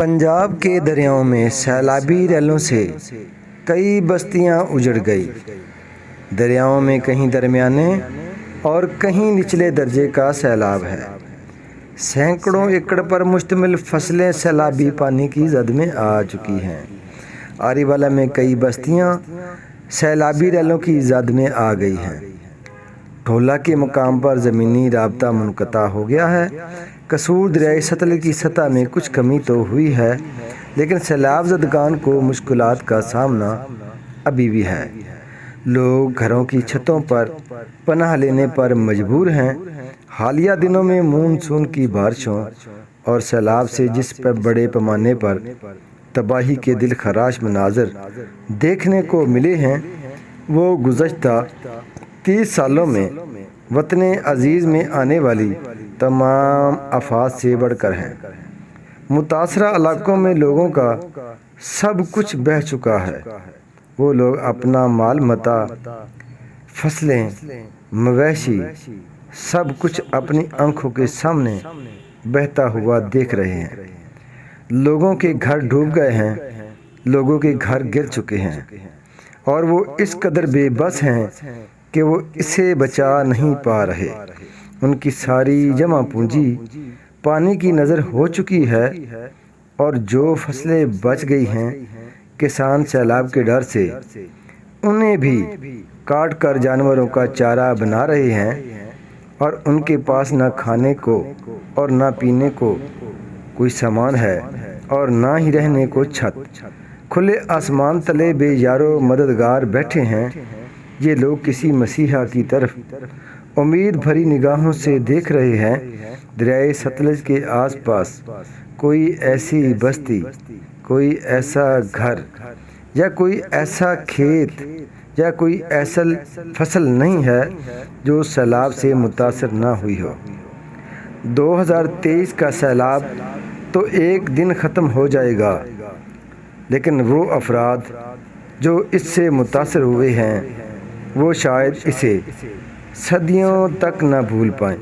पंजाब के दरियाओं में सैलाबी रैलों से कई बस्तियां उजड़ गई। दरियाओं में कहीं दरमियाने और कहीं निचले दर्जे का सैलाब है। सैकड़ों एकड़ पर मुश्तमिल फसलें सैलाबी पानी की जद में आ चुकी हैं। आरीवाला में कई बस्तियां सैलाबी रैलों की जद में आ गई हैं। ढोला के मुकाम पर ज़मीनी राबता मुनक़ता हो गया है। कसूर दरियाई सतलज की सतह में कुछ कमी तो हुई है, लेकिन सैलाब ज़दगान को मुश्किलात का सामना अभी भी है। लोग घरों की छतों पर पनाह लेने पर मजबूर हैं। हालिया दिनों में मानसून की बारिशों और सैलाब से जिस पर बड़े पैमाने पर तबाही के दिल खराश मनाज़र देखने को मिले हैं, वो गुज़श्ता 30 सालों में वतन अज़ीज़ में आने वाली तमाम आफात से बढ़कर हैं। मुतासरा इलाकों में लोगों का सब कुछ बह चुका है। वो लोग अपना माल मता, फसलें, मवेशी सब कुछ अपनी आंखों के सामने बहता हुआ देख रहे हैं। लोगों के घर डूब गए हैं, लोगों के घर गिर चुके हैं और वो इस कदर बेबस हैं कि वो इसे बचा नहीं पा रहे। उनकी सारी जमा पूंजी पानी की नज़र हो चुकी है और जो फसलें बच गई हैं, किसान सैलाब के डर से उन्हें भी काट कर जानवरों का चारा बना रहे हैं और उनके पास ना खाने को और ना पीने को कोई सामान है और ना ही रहने को छत। खुले आसमान तले बेयारो मददगार बैठे हैं। ये लोग किसी मसीहा की तरफ उम्मीद भरी निगाहों से देख रहे हैं। दरियाए सतलज के आसपास कोई ऐसी बस्ती, कोई ऐसा घर या कोई ऐसा खेत या कोई ऐसा फसल नहीं है जो सैलाब से मुतासर ना हुई हो। 2023 का सैलाब तो एक दिन ख़त्म हो जाएगा, लेकिन वो अफराद जो इससे मुतासर हुए हैं वो शायद इसे सदियों तक न भूल पाएं।